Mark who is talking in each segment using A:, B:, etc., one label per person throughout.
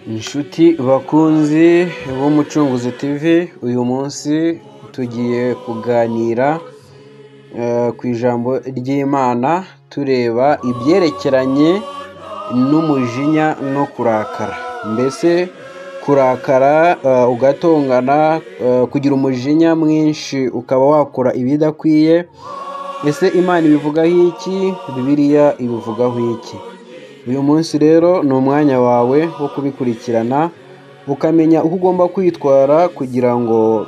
A: Inshuti bakunzi b'Umucunguzi TV, uyu munsi tugiye kuganira ku ijambo ry'Imana tureba ibyerekeranye n'umujinya no kurakara. Mbese kurakara ugatongana, kugira umujinya mwinshi ukaba wakora ibidakwiye, ese Imana ibivugaho iki? Bibiliya ibivugaho iki? Uyu munsi rero ni umwanya wawe wo kubikurikirana ukamenya uko ugomba kwitwara kugira ngo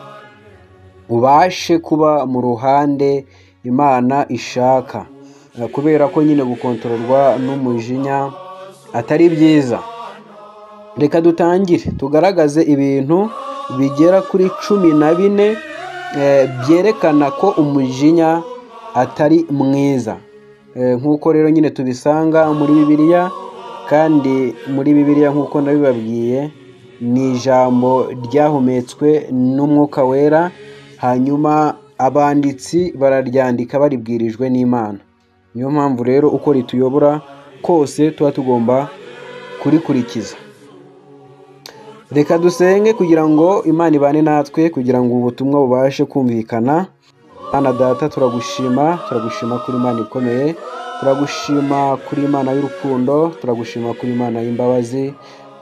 A: ubashe kuba mu ruhande Imana ishaka, kubera ko nyine gukontororwa n'umujinya atari byiza. Reka dutangire tugaragaze ibintu bigera kuri 14 byerekana ko umujinya atari mwiza. Nk'uko rero nyine tubisanga muri Bibiliya, kandi muri Bibiliya nk'uko nabibabwiye ni ijambo ryahumetswe n'Umwuka Wera, hanyuma abanditsi bararyandika baribwirijwe n'Imana. Niyo mpamvu rero uko rituyobora kose tuba tugomba kurikurikiza. Reka dusenge kugira ngo Imana ibane natwe, kugira ngo ubutumwa bubashe kumvikana. Mana Data, turagushima kuri Imana ikomeye, turagushima kuri Imana y'urukundo, turagushima kuri Imana y'imbabazi,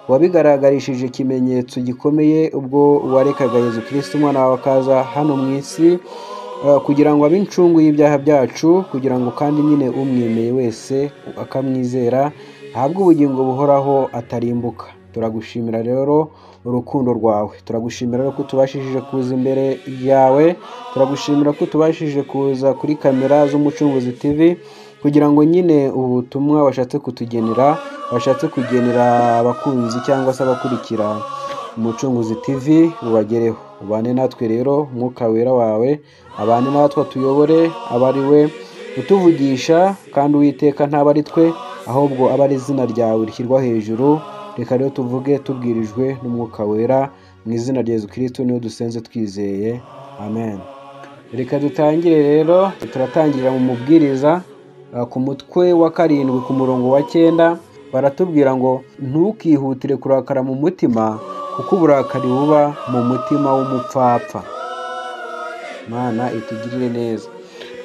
A: wabigaragarishije ikimenyetso gikomeye ubwo warekaga Yezu Kristo umwana wawe akaza hano mu isi kugira ngo abe incungu y'ibyaha byacu, kugira ngo kandi nyine umwemeye wese akamwizera ahabwe ubugingo buhoraho atarimbuka. Turagushimira rero urukundo rwawe, turagushimira ko tubashije kuza imbere yawe, turagushimira ko tubashije kuza kuri kamera z'Umucunguzi TV kugira ngo nyine ubutumwa washatse kugenera abakunzi cyangwa se abakurikira Umucunguzi TV bubagereho. Ubane natwe rero, Umwuka Wera wawe abane natwe, tuyobore, aba ari we utuvugisha, kandi Uwiteka ntaba ari twe ahubwo aba ari izina ryawe rishyirwa hejuru. Reka rero tuvuge tubwirijwe n'Umwuka Wera, mu izina rya Yezu Kristo niwe dusenze twizeye, amen. Reka dutangire rero, turatangirira mu mubwiriza ku mutwe wa 7 ku murongo wa 9. Baratubwira ngo ntukihutire kurakara mu mutima, kuko uburakari buba mu mutima w'umupfapfa. Mana itugirire neza.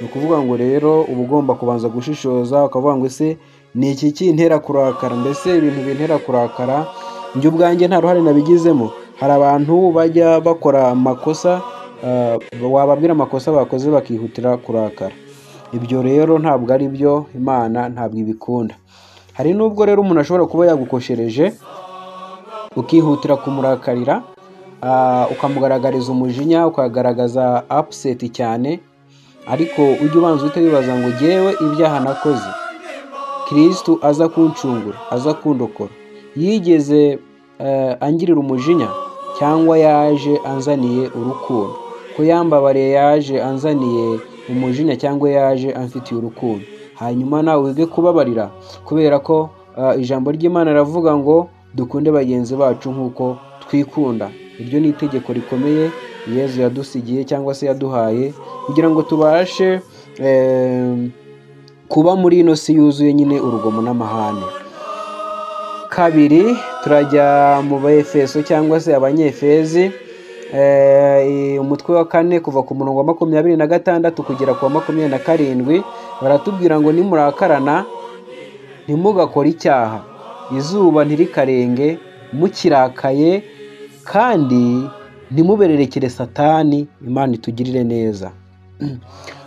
A: Ni ukuvuga ngo rero uba ugomba kubanza gushishoza, ukavuga ngo ese ni iki kintera kurakara? Mbese ibintu bintera kurakara njye ubwanjye nta ruhare nabigizemo? Hari abantu bajya bakora amakosa, wababwira amakosa bakoze bakihutira kurakara. Ibyo rero ntabwo ari byo, Imana ntabwo ibikunda. Hari nubwo rero umuntu ashobora kuba yagukoshereje ukihutira kumurakarira, ukamugaragariza umujinya, ukagaragaza upset cyane, ariko ujye ubanza uhite wibaza ngo jyewe ibyaha nakoze Kristo aza kuncungura, aza kundokora, yigeze angirira umujinya cyangwa yaje anzaniye urukundo? Ko yambabariye yaje anzaniye umujinya cyangwa yaje amfitiye urukundo? Hanyuma nawe wige kubabarira, kubera ko ijambo ry'Imana riravuga ngo dukunde bagenzi bacu nk'uko twikunda. Iryo ni itegeko rikomeye Yezu yadusigiye cyangwa se yaduhaye kugira ngo tubashe kuba muri ino si yuzuye nyine urugomo n'amahane. 2 turajya mu Baefeso cyangwa se Abanyefezi, umutwe wa 4 kuva ku murongo wa 26 kugera ku wa 27. Baratubwira ngo nimurakarana ntimugakore icyaha, izuba ntirikarenge mukirakaye, kandi ntimubererekere Satani. Imana itugirire neza.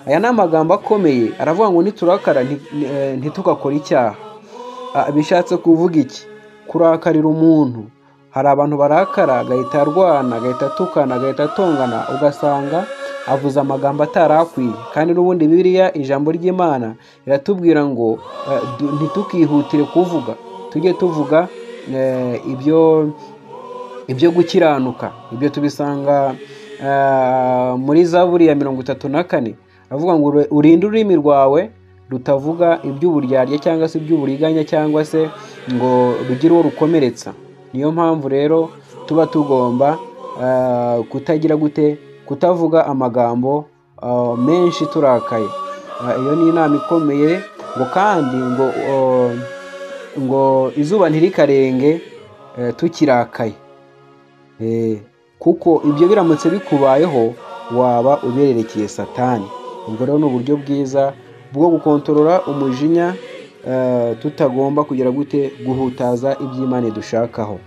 A: Aya ni amagambo akomeye, aravuga ngo niturakara ntitugakore icyaha. Bishatse kuvuga iki? Kurakarira umuntu. Hari abantu barakara agahita arwana, agahita atukana, agahita atongana, ugasanga avuze amagambo atarakwiye. Kandi n'ubundi Bibiliya, ijambo ry'Imana riratubwira ngo ntitukihutire kuvuga, tujye tuvuga ibyo gukiranuka. Ibyo tubisanga muri Zaburi ya 34. Avuga ngo urinde ururimi rwawe rutavuga iby'uburyarya cyangwa se iby'uburiganya, cyangwa se ngo rugire uwo rukomeretsa. Niyo mpamvu rero tuba tugomba kutavuga amagambo menshi turakaye. Iyo ni inama ikomeye. Ngo kandi ngo izuba ntirikarenge tukirakaye, kuko ibyo biramutse bikubayeho waba ubererekeye Satani. Ubwo rero ni uburyo bwiza bwo gukontorora umujinya, tutagomba kugira gute guhutaza iby'Imana dushakaho.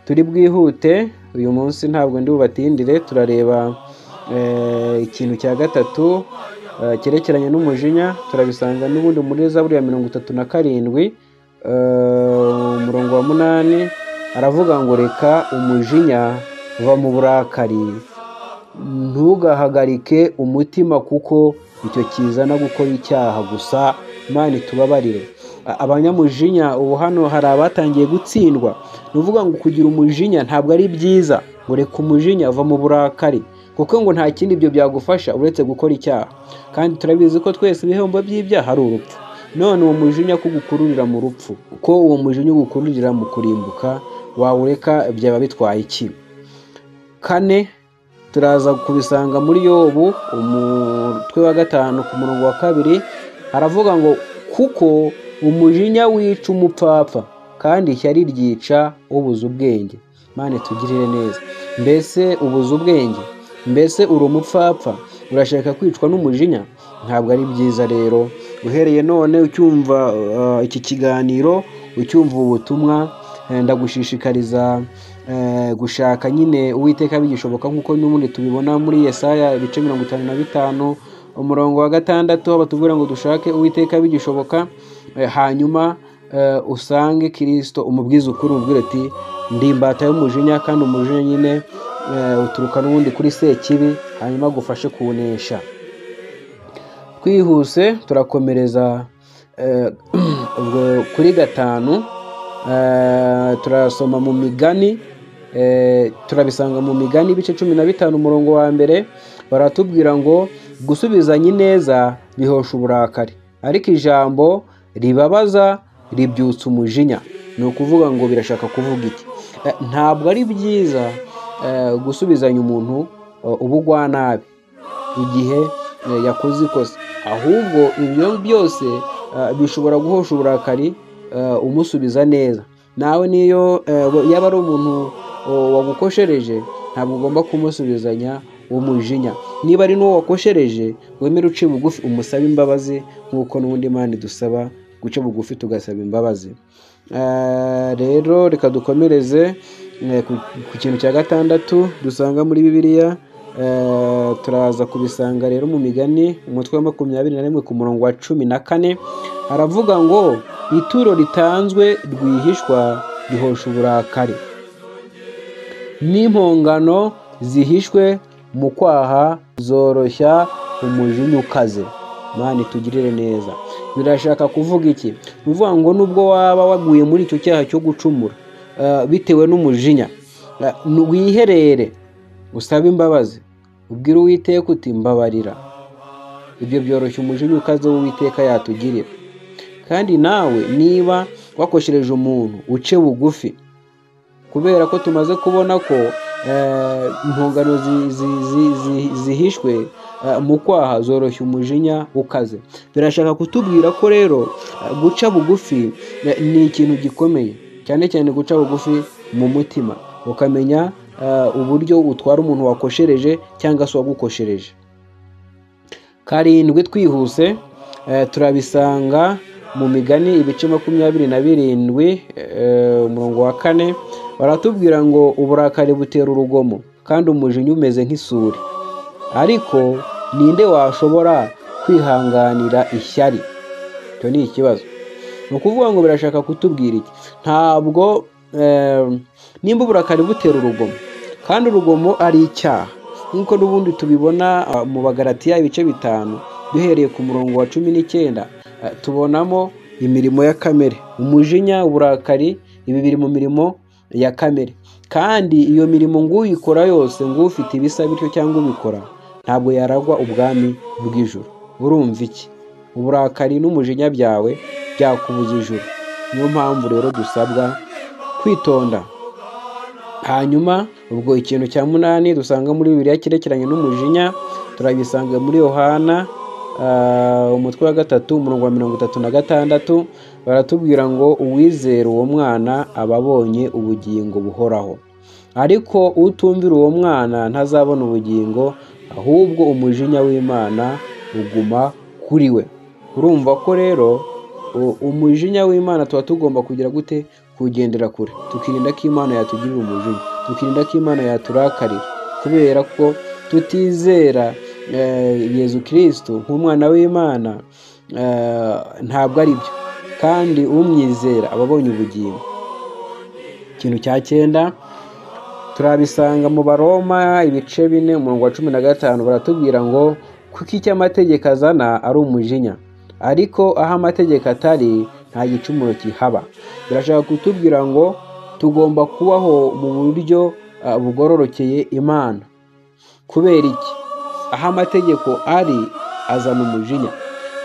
A: Turi bwihute uyu munsi, ntabwo ndi bubatindire. Turareba ikintu cya gatatu cyerekeranye n'umujinya. Turabisanga n'ubundi muri Zaburi ya 37 umurongo wa 8, aravuga ngo reka umujinya va mu burakari, ntugahagarike umutima kuko icyo kizana gukora icyaha gusa. Imana itubabarire. Abanyamujinya ubu hano hari abatangiye gutsindwa. Ni ukuvuga ngo kugira umujinya ntabwo ari byiza, ngo reka umujinya va mu burakari, kuko ngo nta kindi ibyo byagufasha uretse gukora icyaha, kandi turabizi ko twese ibihembo by'ibyaha ari urupfu. None uwo mujinya kugukururira mu rupfu, ko uwo mujinya ugukururira mu kurimbuka, wawureka byaba bitwaye iki? 4 turaza kubisanga muri Yobu umutwe wa 5 ku murongo wa 2, haravuga ngo kuko umujinya wica umupfapfa kandi ishyari ryica ubuze ubwenge. Imana tugirire neza. Mbese ubuze ubwenge? Mbese uri umupfapfa urashaka kwicwa n'umujinya? Ntabwo ari byiza. Rero uhereye none ucyumva iki kiganiro, ucyumva ubutumwa, ndagushishikariza gushaka nyine Uwiteka bigishoboka, nk'uko n'ubundi tubibona muri Yesaya ibice 55 umurongo wa 6, batubwira ngo dushake Uwiteka bigishoboka, hanyuma usange Kristo, umubwiza ukuri, umubwire ati ndi imbata y'umujinya, kandi umujinya nyine uturuka n'ubundi kuri Sekibi, hanyuma agufashe kuwunesha. Twihuse turakomereza kuri 5, turasoma mu Migani, turabisanga mu Migani ibice 15 umurongo wa 1, baratubwira ngo gusubizanya ineza bihosha uburakari, ariko ijambo ribabaza ribyutsa umujinya. Ni ukuvuga ngo birashaka kuvuga iki? Ntabwo ari byiza gusubizanya umuntu ubugwanabi igihe yakoze ikosa, ahubwo ibyo byose bishobora guhosha uburakari umusubiza neza. Nawe niyo yaba ari umuntu wagukoshereje, ntabwo ugomba kumusubizanya umujinya. Niba ari n'uwo wakoshereje, wemere uce bugufi umusabe imbabazi, nk'uko n'ubundi Imana idusaba guca bugufi tugasaba imbabazi. Rero reka dukomereze ku kintu cya 6 dusanga muri Bibiliya. Turaza kubisanga rero mu Migani umutwe wa 21 ku murongo wa 14, haravuga ngo ituro ritanzwe rwihishwa rihosha uburakari, n'impongano zihishwe mu kwaha zoroshya umujinya ukaze. Imana itugirire neza. Birashaka kuvuga iki? Bivuga ngo nubwo waba waguye muri icyo cyaha cyo gucumura bitewe n'umujinya, wiherere usabe imbabazi, ubwire Uwiteka uti mbabarira. Ibyo byoroshya umujinya ukaze Uwiteka yatugirira. Kandi nawe niba wakoshereje umuntu, uce bugufi, kubera ko tumaze kubona ko impongano zihishwe mu kwaha zoroshya umujinya ukaze. Birashaka kutubwira ko rero guca bugufi ni ikintu gikomeye, cyane cyane guca bugufi mu mutima, ukamenya uburyo utwara umuntu wakoshereje cyangwa se wagukoshereje. 7 twihuse turabisanga mu Migani ibice 27 umurongo wa 4, baratubwira ngo uburakari butera urugomo kandi umujinya umeze nk'isuri, ariko ninde washobora kwihanganira ishyari? Icyo ni ikibazo. Ni ukuvuga ngo birashaka kutubwira iki? Ntabwo nimba uburakari butera urugomo, kandi urugomo ari icyaha, nk'uko n'ubundi tubibona mu Bagalatiya ibice 5 duhereye ku murongo wa 19, tubonamo imirimo ya kamere. Umujinya, uburakari, ibi biri mu mirimo ya kamere, kandi iyo mirimo ng'uyikora yose, ng'ufite ibisa bityo cyangwa ubikora, ntabwo yaragwa ubwami bw'ijuru. Urumva iki? Uburakari n'umujinya byawe byakubuza ijuru. Niyo mpamvu rero dusabwa kwitonda. Hanyuma ubwo ikintu cya 8 dusanga muri Bibiliya kirekeranye n'umujinya, turabisanga muri Yohana umutwe wa 3 umurongo wa 36, baratubwira ngo uwizera uwo mwana aba abonye ubugingo buhoraho, ariko utumvira uwo mwana ntazabona ubugingo, ahubwo umujinya w'Imana uguma kuri we. Urumva ko rero umujinya w'Imana tuba tugomba kugira gute? Kugendera kure, tukirinda ko Imana yatugirira umujinya, tukirinda ko Imana yaturakarira, kubera ko tutizera Yezu Kristo nk'umwana w'Imana ntabwo ari byo, kandi umwizera aba abonye ubugingo. Ikintu cya 9 turabisanga mu Baroma ibice 4 umurongo wa 15, baratubwira ngo kuko icyo amategeko azana ari umujinya, ariko aho amategeko atari nta gicumuro kihaba. Birashaka kutubwira ngo tugomba kubaho mu buryo bugororokeye Imana. Kubera iki? Aho amategeko ari azana umujinya.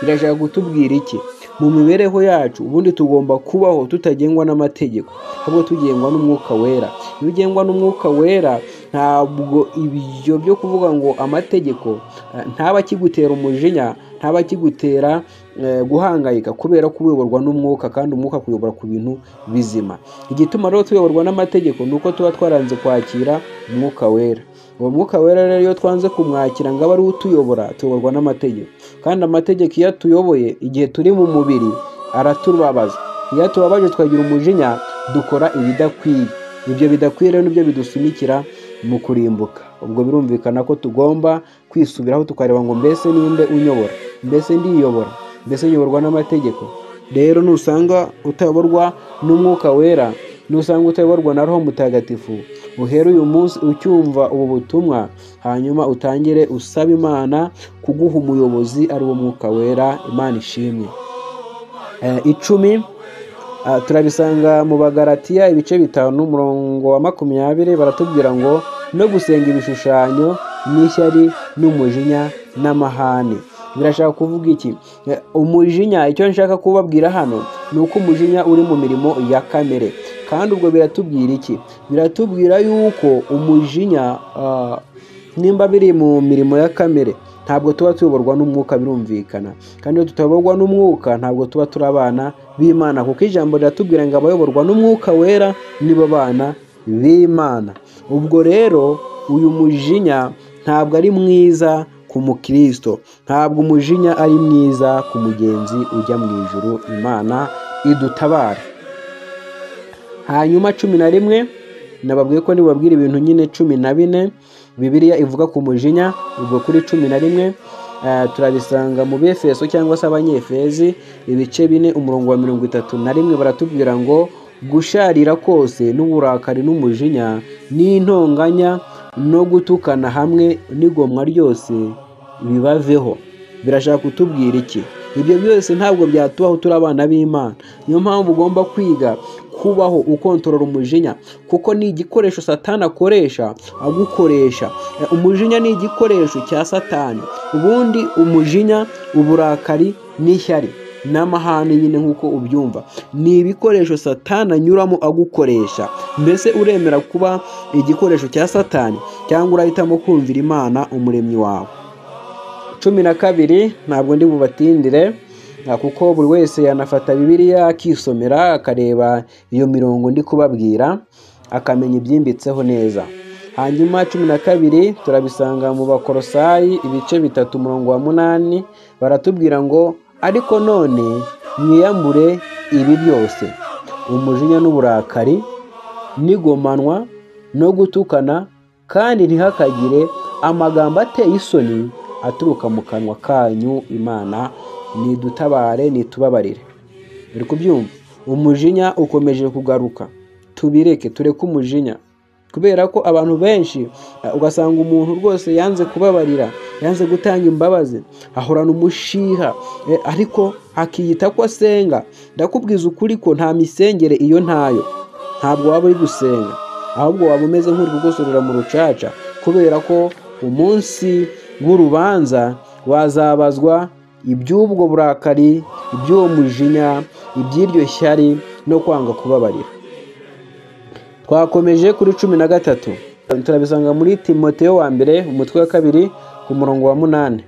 A: Birashaka kutubwira iki? Mu mibereho yacu ubundi tugomba kubaho tutagengwa n'amategeko, ahubwo tugengwa n'Umwuka Wera. Iyo ugengwa n'Umwuka Wera, ntabwo ibyo byo kuvuga ngo amategeko ntaba kigutera umujinya, ntaba kigutera guhangayika, kubera ko uyoborwa n'Umwuka, kandi Umwuka kuyobora ku bintu bizima. Igituma rero tuyoborwa n'amategeko nuko tuba twaranze kwakira Umwuka Wera. Uwo Mwuka Wera rero iyo twanze kumwakira ngo abe ari utuyobora, tuyoborwa n'amategeko, kandi amategeko iyo tuyoboye igihe turi mu mubiri aratubabaza. Iyo tubabaje twagira umujinya, dukora ibidakwiye. Ibyo bidakwiye rero nibyo bidusunikira mu kurimbuka. Ubwo birumvikana ko tugomba kwisubiraho tukareba ngo mbese ninde unyobora? Mbese ndiyobora? Mbese nyoborwa n'amategeko? Rero nusanga utayoborwa n'Umwuka Wera, nusanga utayoborwa na Roho Mutagatifu, uhere uyu munsi ucyumva ubu butumwa, hanyuma utangire usaba Imana kuguha umuyobozi ari wo Mwuka Wera. Imana ishimwe. 10 turabisanga mu Bagalatiya ibice 5 umurongo wa 20, baratubwira ngo no gusenga ibishushanyo n'ishyari n'umujinya n'amahane. Birashaka kuvuga iki? Umujinya, icyo nshaka kubabwira hano ni uko umujinya uri mu mirimo ya kamere. Kandi ubwo biratubwira iki? Biratubwira yuko umujinya nimba biri mu mirimo ya kamere, ntabwo tuba tuyoborwa n'Umwuka, birumvikana. Kandi iyo tutayoborwa n'Umwuka, ntabwo tuba turi abana b'Imana, kuko ijambo riratubwira ngo abayoborwa n'Umwuka Wera nibo bana b'Imana. Ubwo rero uyu mujinya ntabwo ari mwiza ku mukristo, ntabwo umujinya ari mwiza ku mugenzi ujya mu ijuru. Imana idutabara. Hanyuma 11 nababwiye ko nibabwira ibintu nyine 14 Bibiliya ivuga ku mujinya. Ubwo kuri 11 turabisanga mu Befeso cyangwa se Abanyefezi ibice 4 umurongo wa 31, baratubwira ngo gusharira kose n'uburakari n'umujinya n'intonganya no gutukana hamwe n'igomwa ryose bibaveho. Birashaka kutubwira iki? Ibyo byose ntabwo byatubaho turi abana b'Imana. Niyo mpamvu ugomba kwiga kubaho ukontorora umujinya, kuko ni igikoresho Satani akoresha agukoresha. Umujinya ni igikoresho cya Satani. Ubundi umujinya, uburakari n'ishyari n'amahane nyine nk'uko ubyumva, ni ibikoresho Satani anyuramo agukoresha. Mbese uremera kuba igikoresho cya Satani, cyangwa urahitamo kumvira Imana umuremyi wawe? 12 ntabwo ndi bubatindire, kuko buri wese yanafata Bibiliya akisomera, akareba iyo mirongo ndi kubabwira, akamenya ibyimbitseho neza. Hanyuma 12 turabisanga mu Bakolosayi ibice 3 umurongo wa 8, baratubwira ngo ariko none mwiyambure ibi byose: umujinya n'uburakari n'igomanwa no gutukana, kandi ntihakagire amagambo ateye isoni aturuka mu kanwa kanyu. Imana nidutabare, nitubabarire. Uri kubyumva? Umujinya ukomeje kugaruka. Tubireke, tureke umujinya, kubera ko abantu benshi ugasanga umuntu rwose yanze kubabarira, yanze gutanga imbabazi, ahorana umushiha, ariko akiyita ko asenga. Ndakubwiza ukuri ko nta misengere iyo ntayo, ntabwo waba uri gusenga, ahubwo waba umeze nk'uri kugosorera mu rucaca, kubera ko umunsi w'urubanza wazabazwa iby'ubwo burakari, iby'uwo mujinya, iby'iryo shyari no kwanga kubabarira. Twakomeje kuri 13 turabisanga muri Timoteyo wa mbere umutwe wa 2 ku murongo wa 8,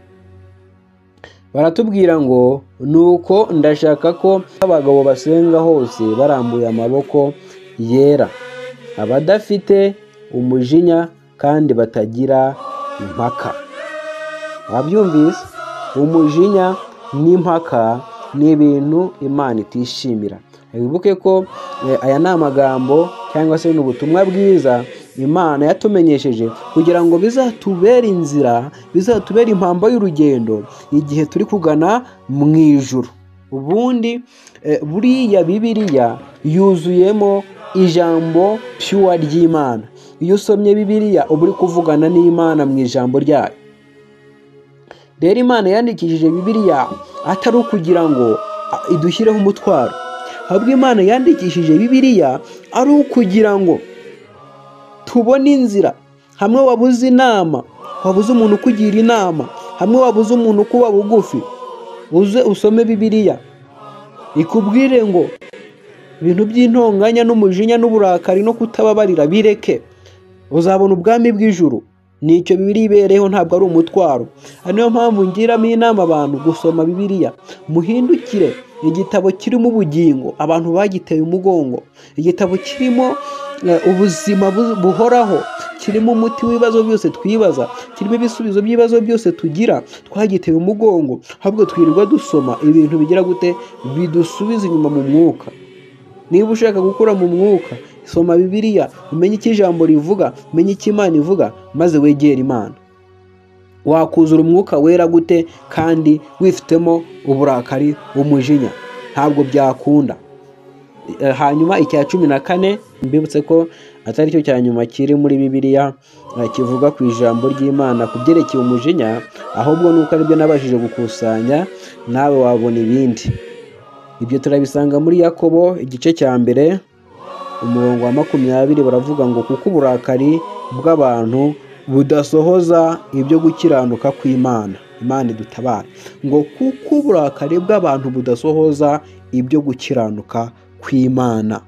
A: baratubwira ngo nuko ndashaka ko abagabo basenga hose barambuye amaboko yera, abadafite umujinya kandi batagira impaka. Wabyumvise? Umujinya n'impaka ni ibintu Imana itishimira. Wibuke ko aya ni amagambo cyangwa se n'ubutumwa bwiza Imana yatumenyesheje kugira ngo bizatubere inzira, bizatubere impamba y'urugendo igihe turi kugana mu ijuru. Ubundi buriya Bibiliya yuzuyemo ijambo pure ry'Imana. Iyo usomye Bibiliya uba uri kuvugana n'Imana mu ijambo ryayo. Rero Imana yandikishije Bibiliya atari ukugira ngo idushyireho umutwaro, ahubwo Imana yandikishije Bibiliya ari ukugira ngo tubone inzira. Hamwe wabuze inama, wabuze umuntu ukugira inama, hamwe wabuze umuntu ukuba bugufi, uze usome Bibiliya ikubwire ngo ibintu by'intonganya n'umujinya n'uburakari no kutababarira bireke, uzabona ubwami bw'ijuru. Nicyo Bibiliya ibereyeho, ntabwo ari umutwaro. Niyo mpamvu ngiramo inama abantu gusoma Bibiliya. Muhindukire igitabo kirimo ubugingo, abantu bagiteye umugongo, igitabo kirimo ubuzima buhoraho, kirimo umuti w'ibibazo byose twibaza, kirimo ibisubizo by'ibibazo byose tugira, twagiteye umugongo. Ahubwo twirirwa dusoma ibintu bigira gute, bidusubiza inyuma mu mwuka. Niba ushaka gukura mu mwuka, soma Bibiliya, umenye icyo ijambo rivuga, umenye icyo Imana ivuga, maze wegere Imana. Wakuzura umwuka wera gute kandi wifitemo uburakari, umujinya? Ntabwo byakunda. Hanyuma icya 14, mbibutse ko atari cyo cya nyuma kiri muri Bibiliya kivuga ku ijambo ry'Imana ku byerekeye umujinya, ahubwo nuko aribyo nabashije gukusanya, nawe wabona ibindi. Ibyo turabisanga muri Yakobo igice cya 1 umurongo wa 20, baravuga ngo kuko uburakari bw'abantu budasohoza ibyo gukiranuka kw'Imana. Imana idutabare. Ngo kuko uburakari bw'abantu budasohoza ibyo gukiranuka kw'Imana.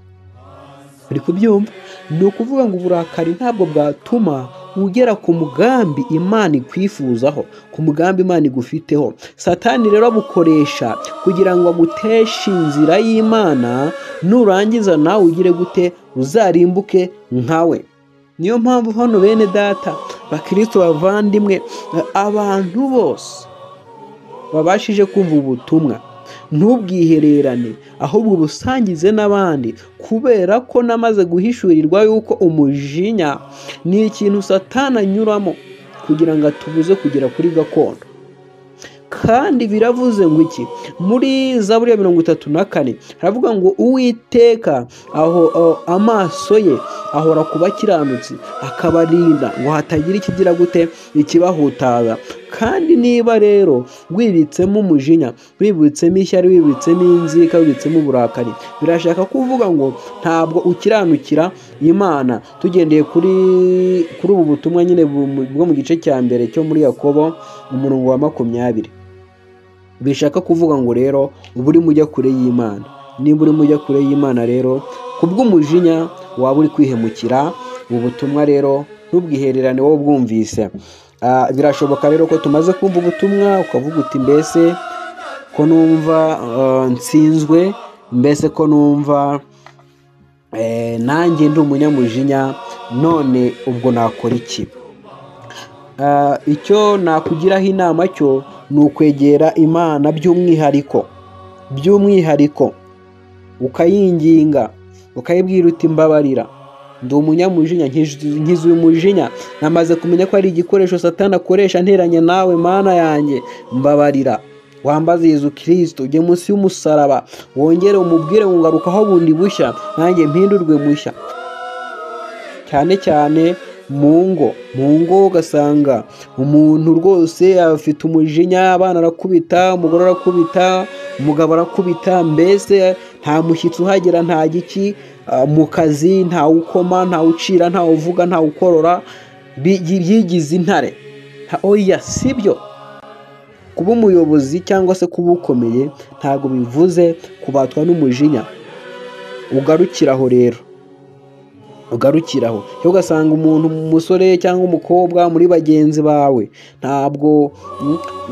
A: Uri kubyumva? Ni ukuvuga ngo uburakari ntabwo bwatuma ugera ku mugambi Imana ikwifuzaho, ku mugambi Imana igufiteho. Satani rero abukoresha kugira ngo aguteshe inzira y'Imana, nurangiza nawe ugire gute, uzarimbuke nkawe. Niyo mpamvu hano bene data, bakristo bavandimwe, abantu bose babashije kumva ubutumwa, ntubwihererane, ahubwo ubusangize n'abandi, kubera ko namaze guhishurirwa yuko umujinya ni ikintu Satani anyuramo kugira ngo atubuze kugera kuri gakondo. Kandi biravuze ngo iki? Muri Zaburi ya 34 haravuga ngo Uwiteka aho amaso ye ahora ku bakiranutsi, akabarinda ngo hatagira ikigira gute, ikibahutaza. Kandi niba rero wibitsemo umujinya, wibitsemo ishyari, wibitsemo inzika, wibitsemo uburakari, birashaka kuvuga ngo ntabwo ukiranukira Imana. Tugendeye kuri ubu butumwa nyine bwo mu gice cya 1 cyo muri Yakobo umurongo wa 20, bishaka kuvuga ngo rero uba uri mujya kure y'Imana. Niba uri mujya kure y'Imana rero kubw'umujinya waba uri kwihemukira. Ubu butumwa rero ntubwihererane wowe bwumvise. Birashoboka rero ko tumaze kumva ubutumwa ukavuga uti mbese ko numva nsinzwe, mbese ko numva nanjye ndi umunyamujinya, none ubwo nakora iki? Icyo nakugiraho inama cyo ni ukwegera Imana by'umwihariko ukayinginga, ukayibwira uti mbabarira, ndi umunyamujinya, nkize uyu mujinya, namaze kumenya ko ari igikoresho Satani akoresha nteranya nawe. Mana yanjye mbabarira, wambaze Yesu Kristo, ujye munsi y'umusaraba, wongere umubwire ngo ngarukaho bundi bushya, nanjye mpindurwe mushya. Cyane cyane mu ngo ugasanga umuntu rwose afite umujinya, abana arakubita, umugore arakubita, umugabo arakubita, mbese nta mushyitsi uhagera, nta giki, mu kazi nta ukoma, nta ucira, nta uvuga, nta ukorora, byigize intare. Oya, sibyo. Kuba umuyobozi cyangwa se kuba ukomeye ntabwo bivuze kubatwa n'umujinya. Ugarukiraho rero, ugarukiraho. Cyo ugasanga umuntu, umusore cyangwa umukobwa muri bagenzi bawe ntabwo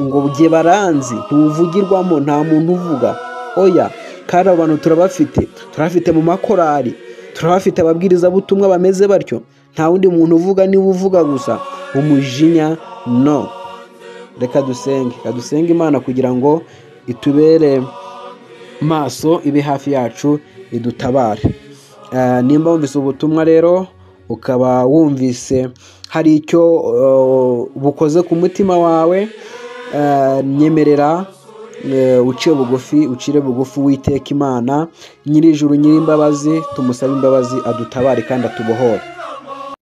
A: ngo bye baranzi, ntuvugirwamo, nta muntu uvuga. Oya, kandi abantu turabafite mu makorari, turabafite ababwirizabutumwa bameze batyo, nta wundi muntu uvuga, niwe uvuga gusa. Umujinya no. Reka dusenge Imana kugira ngo itubere maso, ibe hafi yacu, idutabare. Nimba wumvise ubutumwa rero ukaba wumvise hari icyo bukoze ku mutima wawe, nyemerera ucire bugufi Uwiteka Imana nyir'ijuru nyir'imbabazi, tumusabe imbabazi, adutabare kandi atubohore.